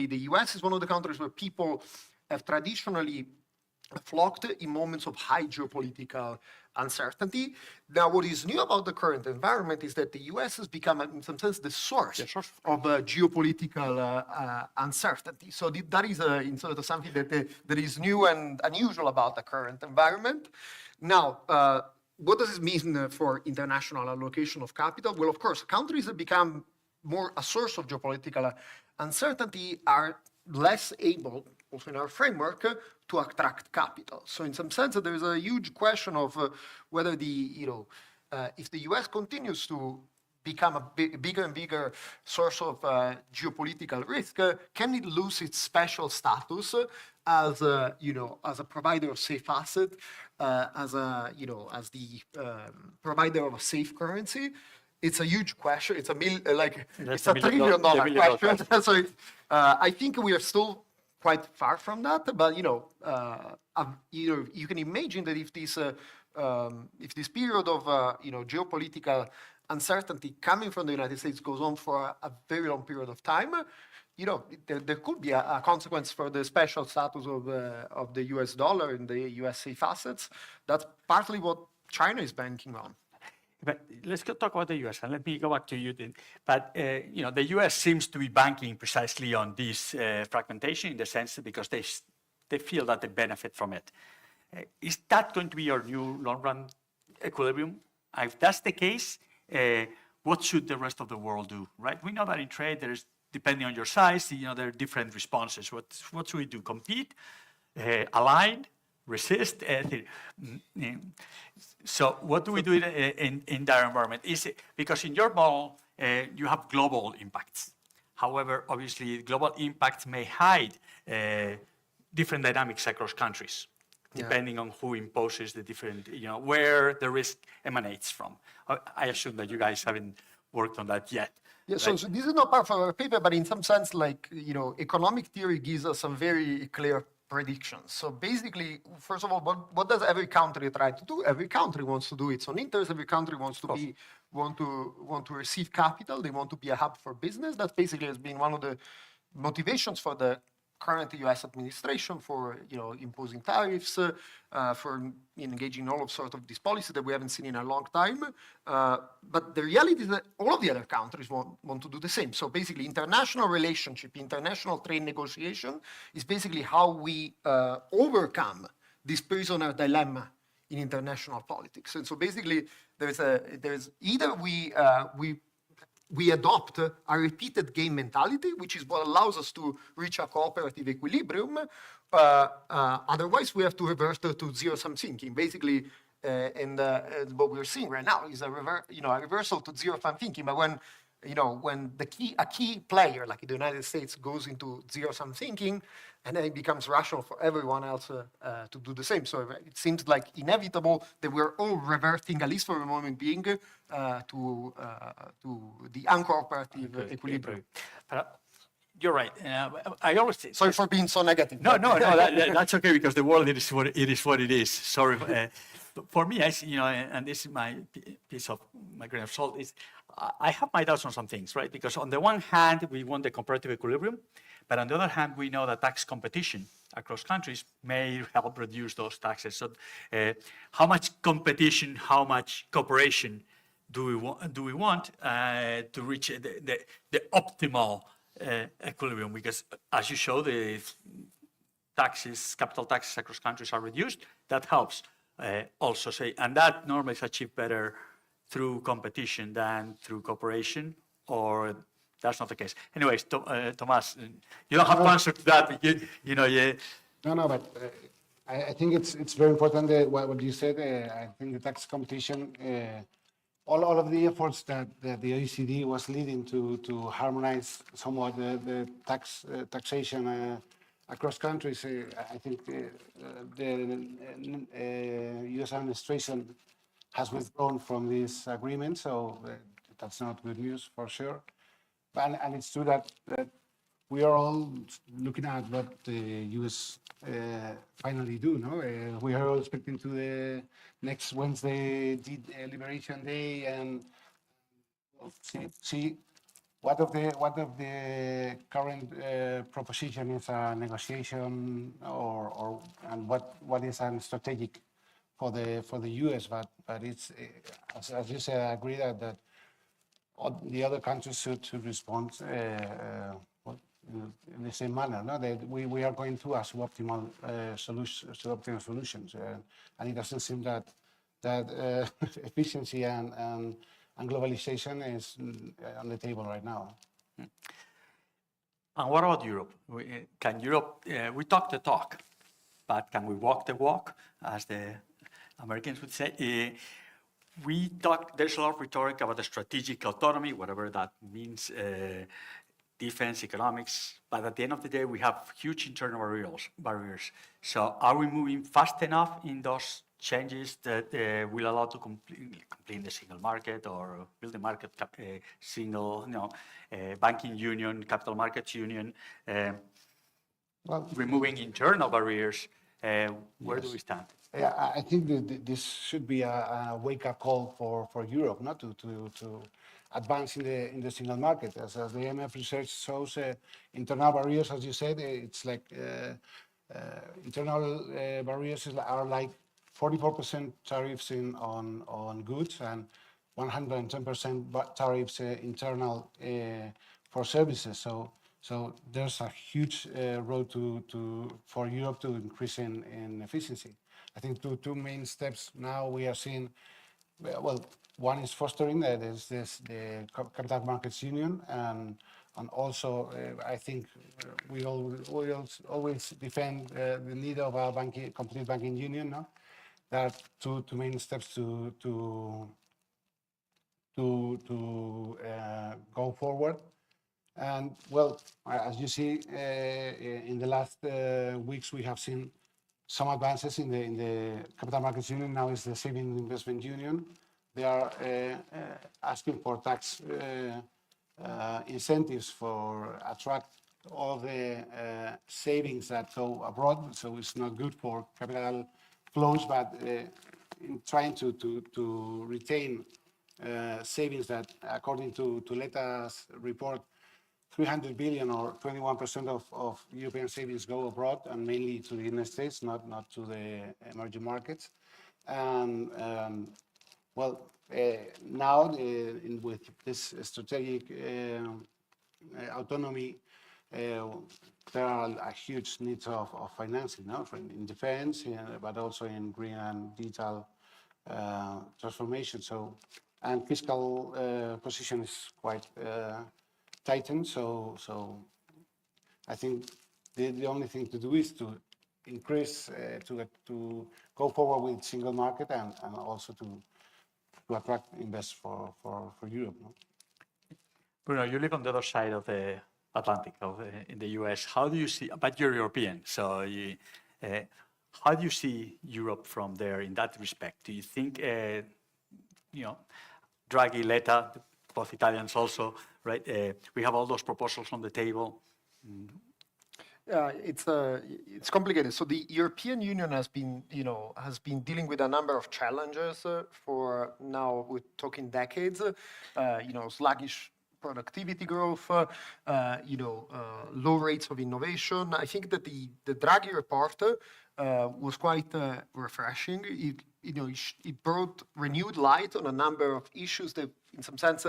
the U.S. is one of the countries where people have traditionally flocked in moments of high geopolitical uncertainty. Now, what is new about the current environment is that the U.S. has become, in some sense, the source of geopolitical uncertainty. So that is sort of something that is new and unusual about the current environment. Now, what does it mean for international allocation of capital? Well, of course, countries that become more a source of geopolitical uncertainty are less able, also in our framework, to attract capital. So in some sense, there is a huge question of whether if the U.S. continues to become a bigger and bigger source of geopolitical risk, can it lose its special status as a, as a provider of safe asset, as the provider of a safe currency? It's a huge question. It's a it's a $1 trillion question. So I think we are still quite far from that. But you can imagine that if this period of geopolitical uncertainty coming from the United States goes on for a very long period of time, there could be a consequence for the special status of the US dollar and the US safe assets. That's partly what China is banking on. But let's talk about the US, and let me go back to you then. But the US seems to be banking precisely on this fragmentation in the sense because they feel that they benefit from it. Is that going to be your new long-run equilibrium? If that's the case, what should the rest of the world do, right? We know that in trade, there's, depending on your size, there are different responses. What should we do? Compete, align, resist? So what do we do in that environment? Is it, because in your model, you have global impacts. However, obviously, global impacts may hide different dynamics across countries, depending on who imposes the different, where the risk emanates from. I assume that you guys haven't worked on that yet. Yeah, right? So this is not part of our paper, but in some sense, economic theory gives us some very clear predictions. So basically, first of all, what does every country try to do? Every country wants to do its own interest. Every country wants to want to receive capital. They want to be a hub for business. That basically has been one of the motivations for the current U.S. administration for imposing tariffs, for engaging all of sort of this policy that we haven't seen in a long time. But the reality is that all of the other countries want to do the same. So basically, international relationship, international trade negotiation is basically how we overcome this prisoner dilemma in international politics. And so basically, there's either we adopt a repeated game mentality, which is what allows us to reach a cooperative equilibrium. Otherwise, we have to revert to zero-sum thinking. Basically, and what we're seeing right now is a reversal to zero-sum thinking. But when a key player like the United States goes into zero-sum thinking, and then it becomes rational for everyone else to do the same. So it seems like inevitable that we're all reverting, at least for the moment being, to the uncooperative equilibrium. You're right. I always say... Sorry for being so negative. No, that's okay, because the world is what it is. Sorry. For me, and this is my piece of my grain of salt, is I have my doubts on some things, right? Because on the one hand, we want the comparative equilibrium, but on the other hand, we know that tax competition across countries may help reduce those taxes. So how much competition, how much cooperation do we want to reach the optimal equilibrium? Because as you show, the capital taxes across countries are reduced. That helps also say, and that normally is achieved better through competition than through cooperation, or that's not the case. Anyways, Tomás, you don't have to answer to that, but No, but I think it's very important what you said. I think the tax competition, all of the efforts that the OECD was leading to harmonize somewhat the taxation across countries, I think the U.S. administration has withdrawn from this agreement, so that's not good news for sure. And it's true that we are all looking at what the U.S. finally do. No, we are all expecting to the next Wednesday Liberation Day and see what of the current proposition is a negotiation and what is a strategic for the U.S. But it's as you said, I agree that the other countries should respond in the same manner. No, that we are going through a suboptimal solutions, and it doesn't seem that efficiency and globalization is on the table right now. And what about Europe? Can Europe? We talk the talk, but can we walk the walk, as the Americans would say? we talk, there's a lot of rhetoric about the strategic autonomy, whatever that means, defense, economics, but at the end of the day, we have huge internal barriers. So are we moving fast enough in those changes that will allow to complete the single market or build the market single, banking union, capital markets union, Well, removing internal barriers? Where do Yes. we stand? Yeah, I think that this should be a wake-up call for Europe, not to advance in the single market. As the IMF research shows, internal barriers, as you said, it's like internal barriers are like 44% tariffs on goods and 110% tariffs internal for services. So there's a huge road for Europe to increase in efficiency. I think two main steps now we are seeing. Well, one is fostering the capital markets union, and also I think we always defend the need of a complete banking union. No? There are two main steps to go forward. And well, as you see, in the last weeks, we have seen some advances in the capital markets union. Now is the saving investment union. They are asking for tax incentives for attract all the savings that go abroad. So it's not good for capital flows, but in trying to retain savings that, according to Leta's report, 300 billion or 21% of European savings go abroad, and mainly to the United States, not to the emerging markets. And well, now with this strategic autonomy, there are a huge needs of financing, in defense, but also in green and digital transformation. So, and fiscal position is quite tightened. So I think the only thing to do is to increase, to go forward with single market and also to attract investors for Europe. No? Bruno, you live on the other side of the Atlantic, in the US. How do you see, but you're European, so how do you see Europe from there in that respect? Do you think, Draghi, Letta, both Italians also, right? We have all those proposals on the table. It's complicated. So the European Union has been dealing with a number of challenges for now. We're talking decades. Sluggish productivity growth, low rates of innovation. I think that the Draghi report was quite refreshing. It brought renewed light on a number of issues that, in some sense,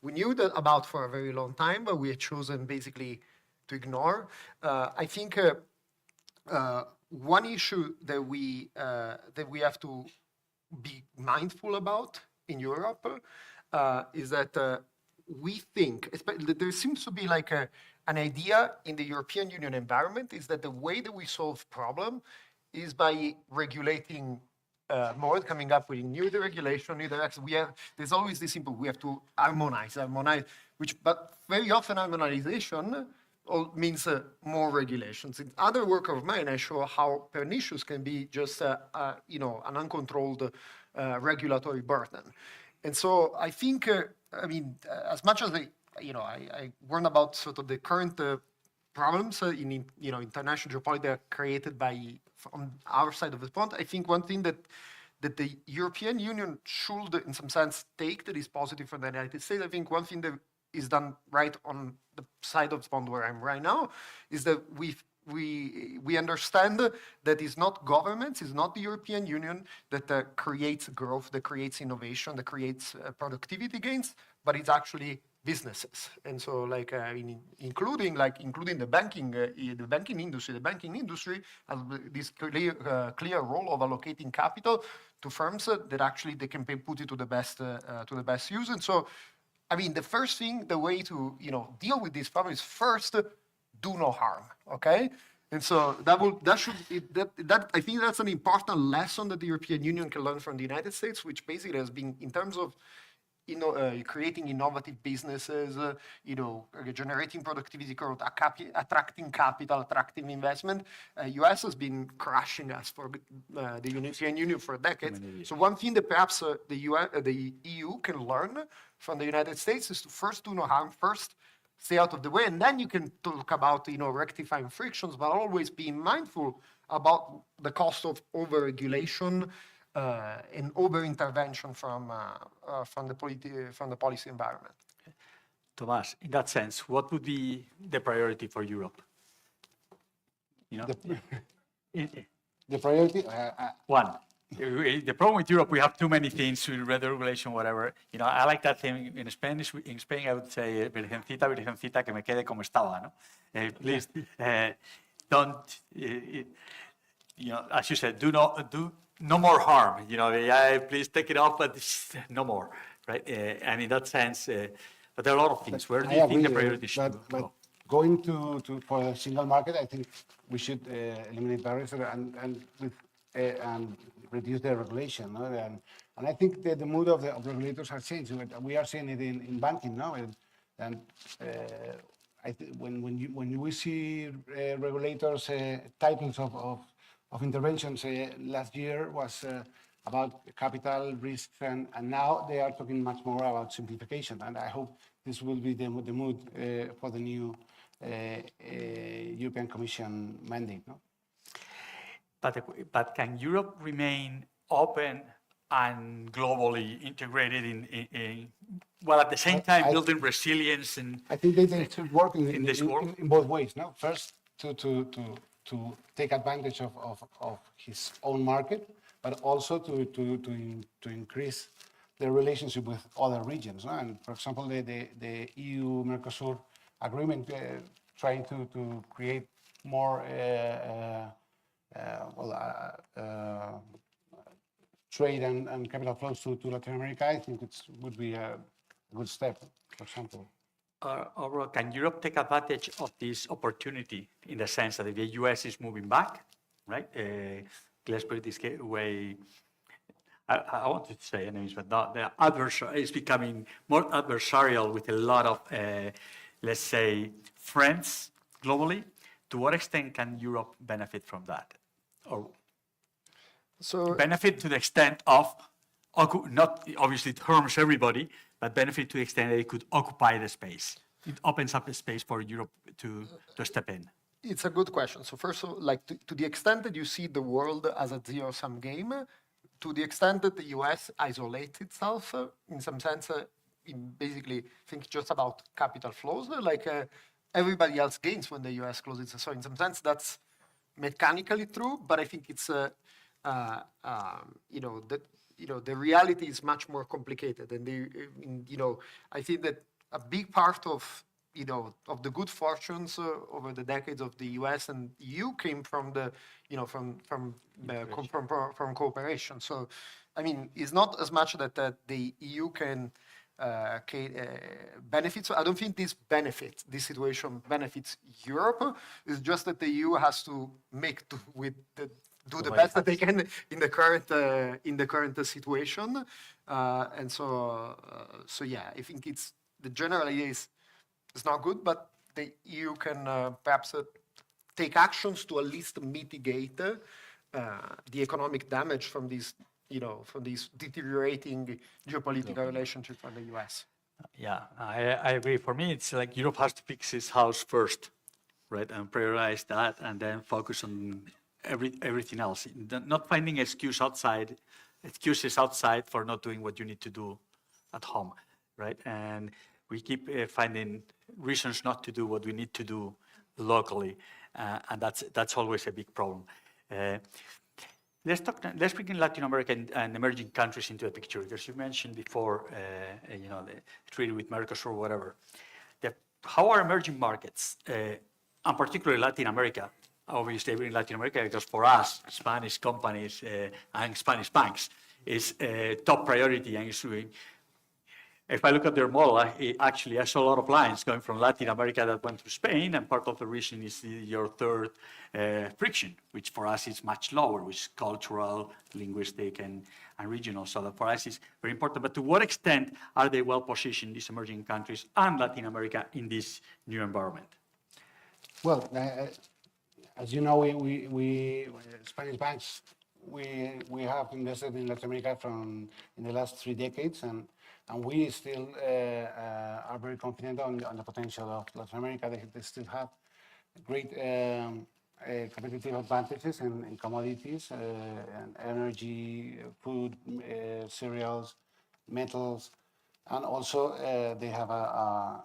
we knew about for a very long time, but we had chosen basically to ignore. I think one issue that we have to be mindful about in Europe is that we think there seems to be like an idea in the European Union environment is that the way that we solve problem is by regulating more, coming up with new regulation, new direction. There's always this simple, we have to harmonize, but very often harmonization means more regulations. In other work of mine, I show how pernicious can be just an uncontrolled regulatory burden. And so I think, as much as I warn about sort of the current problems in international geopolitics that are created from our side of the pond, I think one thing that the European Union should, in some sense, take that is positive for the United States. I think one thing that is done right on the side of the pond where I'm right now is that we understand that it's not governments, it's not the European Union that creates growth, that creates innovation, that creates productivity gains, but it's actually businesses. And so, including the banking industry has this clear role of allocating capital to firms that actually they can put it to the best use. And so, the first thing, the way to deal with this problem is first do no harm. Okay, And so I think that's an important lesson that the European Union can learn from the United States, which basically has been in terms of creating innovative businesses, generating productivity growth, attracting capital, attracting investment. US has been crushing us for the European Union for decades. So one thing that perhaps the EU can learn from the United States is to first do no harm, first stay out of the way, and then you can talk about rectifying frictions, but always being mindful about the cost of over-regulation and over-intervention from the policy environment. Tomás, in that sense, what would be the priority for Europe? The priority? One. The problem with Europe, we have too many things, regulation, whatever. I like that thing in Spanish. In Spain, I would say, virgencita, virgencita, que me quede como estaba, no? Please, don't, as you said, do no more harm. Please take it off, but no more, right? And in that sense, but there are a lot of things. Where do you think the priority should go? But going for a single market, I think we should eliminate barriers and reduce the regulation. No? And I think the mood of the regulators has changed. We are seeing it in banking now. And I think when we see regulators' titles of interventions, last year was about capital risks, and now they are talking much more about simplification. And I hope this will be the mood for the new European Commission mandate. No? But can Europe remain open and globally integrated while at the same time building resilience? And I think they should work in both ways. No, first to take advantage of his own market, but also to increase the relationship with other regions. No? And for example, the EU-Mercosur agreement trying to create more trade and capital flows to Latin America, I think it would be a good step, for example. Can Europe take advantage of this opportunity in the sense that the US is moving back, right? Let's put it this way. I wanted to say enemies, but not the adversary is becoming more adversarial with a lot of, let's say, friends globally. To what extent can Europe benefit from that? Or benefit to the extent of, not obviously it harms everybody, but benefit to the extent that it could occupy the space. It opens up the space for Europe to step in. It's a good question. So first of all, to the extent that you see the world as a zero-sum game, to the extent that the US isolates itself, in some sense, basically think just about capital flows, everybody else gains when the US closes. So in some sense, that's mechanically true, but I think it's, the reality is much more complicated. And, I think that a big part of the good fortunes over the decades of the US and EU came from from cooperation. So, I mean, it's not as much that the EU can benefit. So I don't think this situation benefits Europe. It's just that the EU has to do the best that they can in the current situation. And so yeah, I think the general idea is it's not good, but the EU can perhaps take actions to at least mitigate the economic damage from these deteriorating geopolitical relationship for the US. Yeah, I agree. For me, it's like Europe has to fix its house first, right, and prioritize that, and then focus on everything else. Not finding excuses outside for not doing what you need to do at home, right? And we keep finding reasons not to do what we need to do locally, and that's always a big problem. Let's bring in Latin America and emerging countries into the picture, because you mentioned before, the treaty with Mercosur, whatever. How are emerging markets, and particularly Latin America, obviously in Latin America, because for us, Spanish companies and Spanish banks is a top priority, and if I look at their model, I saw a lot of lines going from Latin America that went to Spain, and part of the reason is your third friction, which for us is much lower, which is cultural, linguistic, and regional. So that for us is very important. But to what extent are they well positioned, these emerging countries and Latin America, in this new environment? Well, as you know, we Spanish banks, we have invested in Latin America in the last 3 decades, and we still are very confident on the potential of Latin America. They still have great competitive advantages in commodities, and energy, food, cereals, metals, and also they have a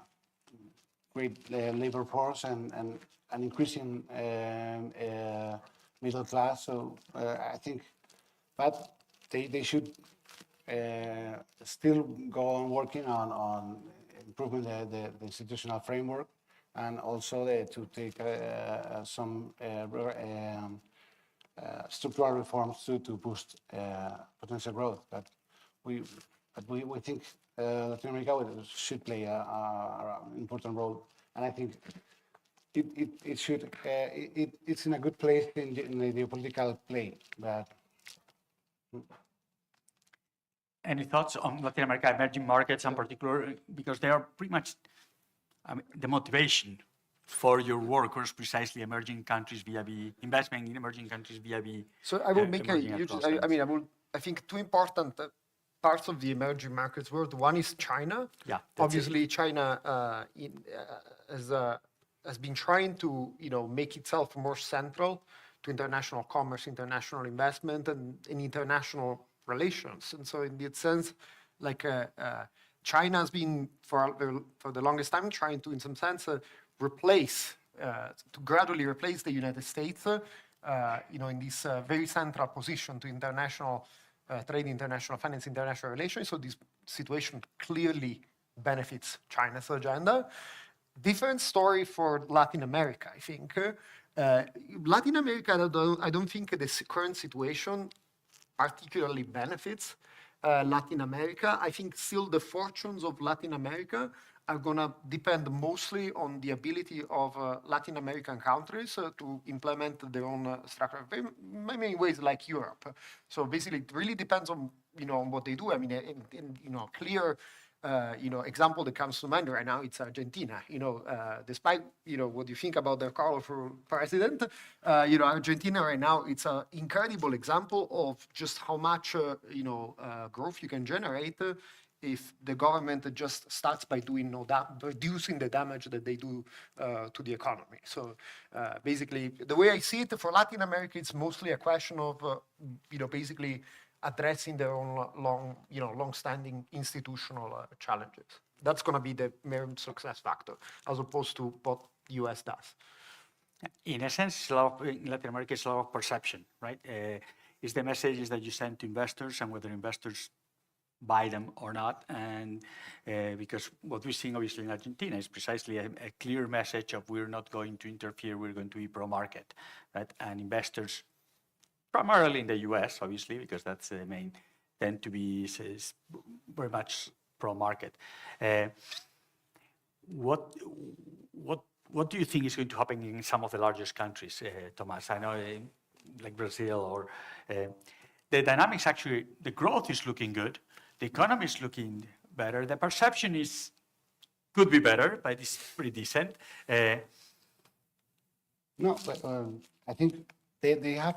great labor force and an increasing middle class. So I think, but they should still go on working on improving the institutional framework, and also to take some structural reforms to boost potential growth. But we think Latin America should play an important role, and I think it should it's in a good place in the geopolitical play. But Any thoughts on Latin America emerging markets in particular, because they are pretty much the motivation for your work was precisely emerging countries vis-a-vis investment in emerging countries vis-a-vis. So I will make I think 2 important parts of the emerging markets world. One is China. Yeah, obviously China has been trying to make itself more central to international commerce, international investment, and in international relations. And so in that sense, like China has been for the longest time trying to, in some sense, to gradually replace the United States, in this very central position to international trade, international finance, international relations. So this situation clearly benefits China's agenda. Different story for Latin America, I think. Latin America, I don't think this current situation particularly benefits Latin America. I think still the fortunes of Latin America are going to depend mostly on the ability of Latin American countries to implement their own structure, in many ways like Europe. So basically, it really depends on on what they do. I mean, clear example that comes to mind right now, it's Argentina. Despite what you think about the colorful president, Argentina right now, it's an incredible example of just how much growth you can generate if the government just starts by reducing the damage that they do to the economy. So basically, the way I see it for Latin America, it's mostly a question of basically addressing their own long-standing institutional challenges. That's going to be the main success factor, as opposed to what the U.S. does. In a sense, in Latin America, it's a lot of perception, right? It's the messages that you send to investors and whether investors buy them or not. And because what we're seeing, obviously, in Argentina is precisely a clear message of we're not going to interfere, we're going to be pro-market, right? And investors, primarily in the U.S., obviously, because that's the main, tend to be very much pro-market. What do you think is going to happen in some of the largest countries, Thomas? I know, like Brazil, or the dynamics actually, the growth is looking good, the economy is looking better, the perception could be better, but it's pretty decent. No, but I think they have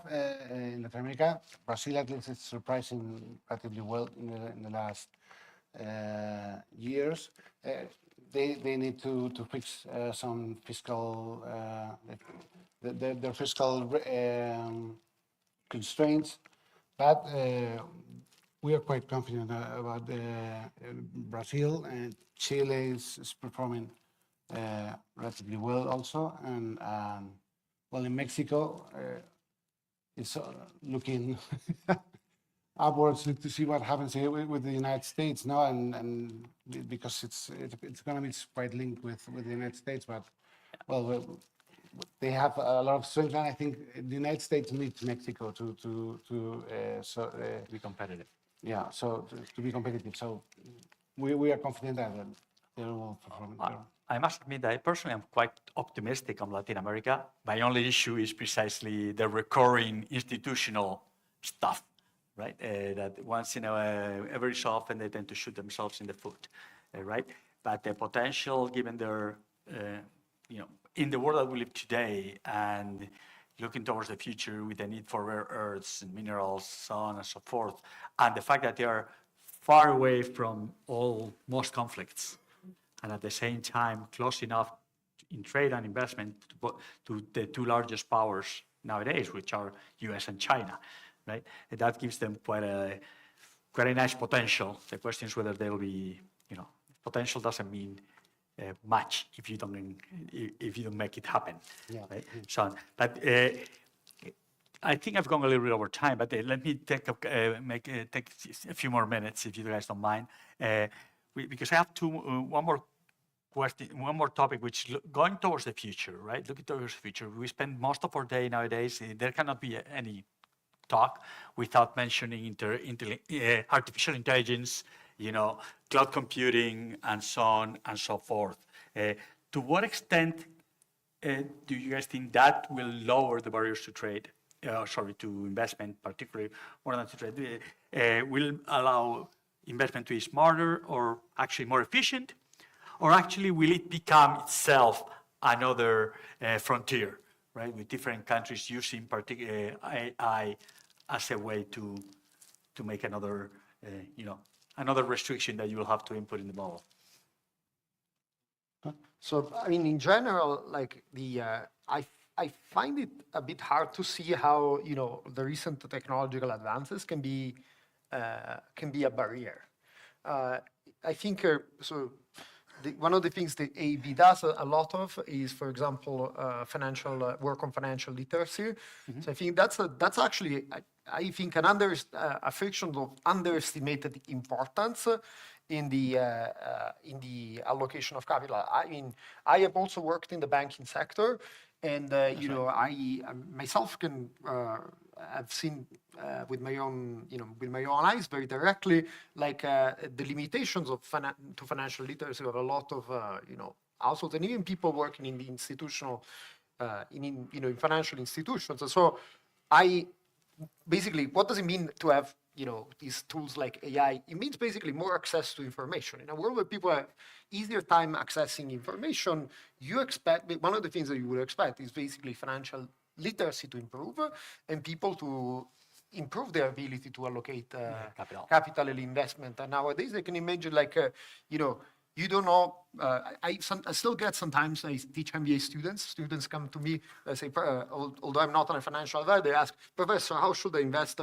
in Latin America, Brazil at least is surprising relatively well in the last years. They need to fix some fiscal their fiscal constraints, but we are quite confident about Brazil, and Chile is performing relatively well also, and well, in Mexico it's looking upwards to see what happens here with the United States, no, and because its economy is quite linked with the United States, but well, they have a lot of strength, and I think the United States needs Mexico to be competitive. Yeah, so to be competitive. So we are confident that they will perform. I must admit that I personally am quite optimistic on Latin America. My only issue is precisely the recurring institutional stuff, right? That once every so often they tend to shoot themselves in the foot, right? But the potential, given their, in the world that we live today and looking towards the future with the need for rare earths and minerals, so on and so forth, and the fact that they are far away from most conflicts, and at the same time close enough in trade and investment to the two largest powers nowadays, which are US and China, right? And that gives them quite a nice potential. The question is whether they'll be, potential doesn't mean much if you don't make it happen, right? So, but I think I've gone a little bit over time, but let me take a few more minutes if you guys don't mind. Because I have one more topic, which going towards the future, right? Looking towards the future. We spend most of our day nowadays, there cannot be any talk without mentioning artificial intelligence, cloud computing, and so on and so forth. To what extent do you guys think that will lower the barriers to trade, to investment, particularly more than to trade, will allow investment to be smarter or actually more efficient? Or actually will it become itself another frontier, right? With different countries using particular AI as a way to make another, another restriction that you will have to input in the model. So, I mean, in general, like I find it a bit hard to see how, the recent technological advances can be a barrier. I think, one of the things the AEB does a lot of is, for example, work on financial literacy. Mm-hmm. So I think that's actually, I think, a friction of underestimated importance in the allocation of capital. I mean, I have also worked in the banking sector, and I myself can I've seen with my own eyes very directly, like the limitations of financial literacy of a lot of households and even people working in the institutional in financial institutions. And so basically, what does it mean to have these tools like AI? It means basically more access to information. In a world where people have easier time accessing information, you expect, one of the things that you would expect is basically financial literacy to improve and people to improve their ability to allocate capital and investment. And nowadays, I can imagine you don't know, I still get sometimes, I teach MBA students come to me, they say, although I'm not a financial advisor, they ask, Professor, how should I invest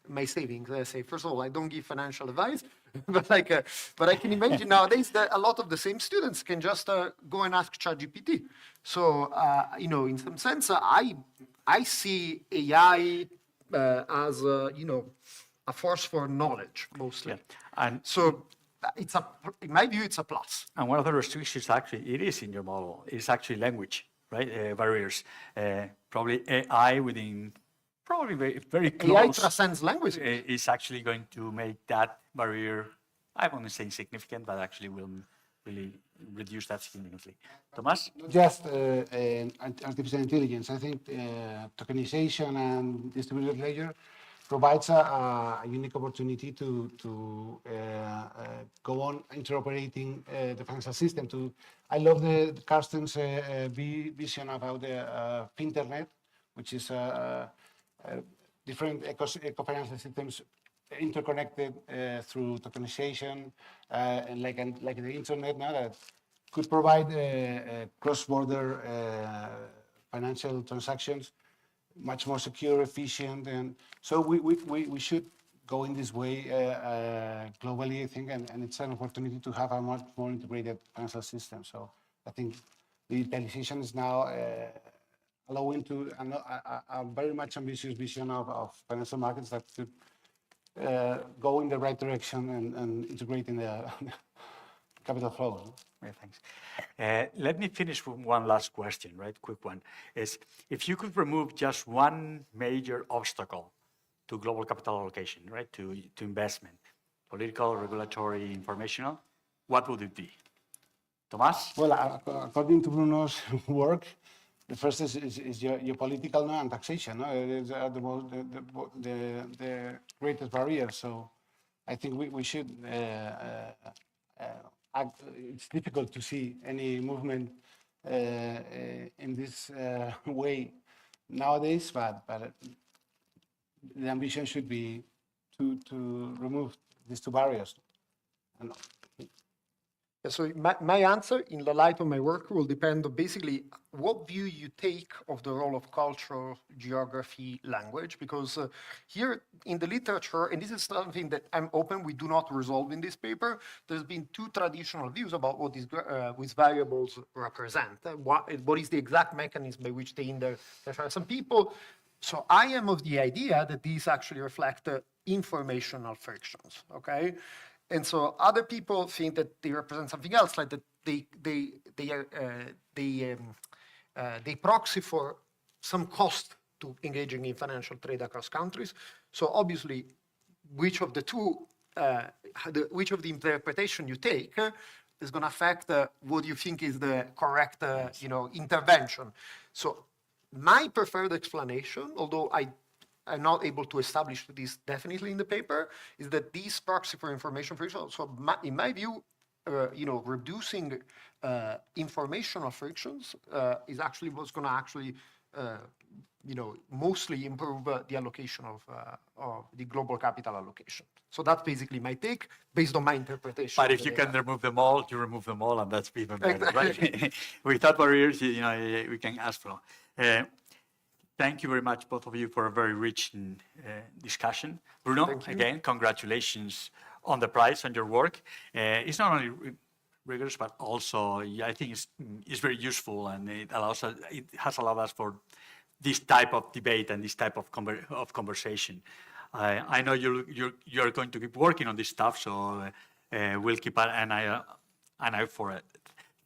my savings? I say, first of all, I don't give financial advice, but I can imagine nowadays that a lot of the same students can just go and ask ChatGPT. So, in some sense, I see AI as, a force for knowledge, mostly. Yeah. And so, in my view, it's a plus. And one of the restrictions, actually, it is in your model, is actually language, right? Barriers. Probably AI very, very close. AI transcends language. Is actually going to make that barrier, I won't say insignificant, but actually will really reduce that significantly. Tomás? Just artificial intelligence. I think tokenization and distributed ledger provides a unique opportunity to go on interoperating the financial system. I love Carsten's vision about the FinTernet, which is different eco-financial systems interconnected through tokenization, and like the internet now, that could provide cross-border financial transactions much more secure, efficient, and so we should go in this way globally, I think, and it's an opportunity to have a much more integrated financial system. So I think digitalization is now allowing to a very much ambitious vision of financial markets that could go in the right direction and integrating the capital flow. Yeah, thanks. Let me finish with one last question, right? Quick one. Is if you could remove just one major obstacle to global capital allocation, right? To investment, political, regulatory, informational, what would it be? Tomás? Well, according to Bruno's work, the first is geopolitical and taxation. No? It is the greatest barrier. So I think we should act. It's difficult to see any movement in this way nowadays, but the ambition should be to remove these two barriers. And so my answer, in the light of my work, will depend on basically what view you take of the role of culture, geography, language, because here in the literature, and this is something that I'm open, we do not resolve in this paper, there's been two traditional views about what these variables represent. What is the exact mechanism by which they hinder some people? So I am of the idea that these actually reflect informational frictions, okay? And so other people think that they represent something else, like that they proxy for some cost to engaging in financial trade across countries. So obviously, which of the two, which of the interpretation you take is going to affect what you think is the correct, intervention. So my preferred explanation, although I'm not able to establish this definitely in the paper, is that these proxy for information friction. So in my view, reducing informational frictions is actually what's going to actually, mostly improve the allocation of the global capital allocation. So that's basically my take based on my interpretation. But if you can remove them all, you remove them all, and that's even better, right? Without barriers, we can ask for. Thank you very much, both of you, for a very rich discussion. Bruno, again, congratulations on the prize, on your work. It's not only rigorous, but also I think it's very useful, and it has allowed us for this type of debate and this type of conversation. I know you're going to keep working on this stuff, so we'll keep an eye for it.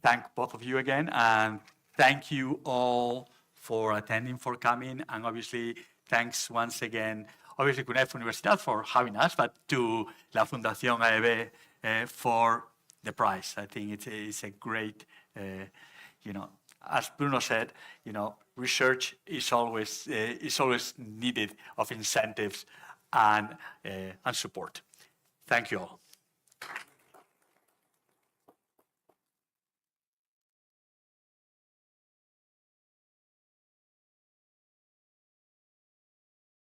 Thank both of you again, and thank you all for attending, for coming, and obviously thanks once again, obviously CUNEF Universidad for having us, but to la Fundación AEB for the prize. I think it's a great, as Bruno said, research is always needed of incentives and support. Thank you all.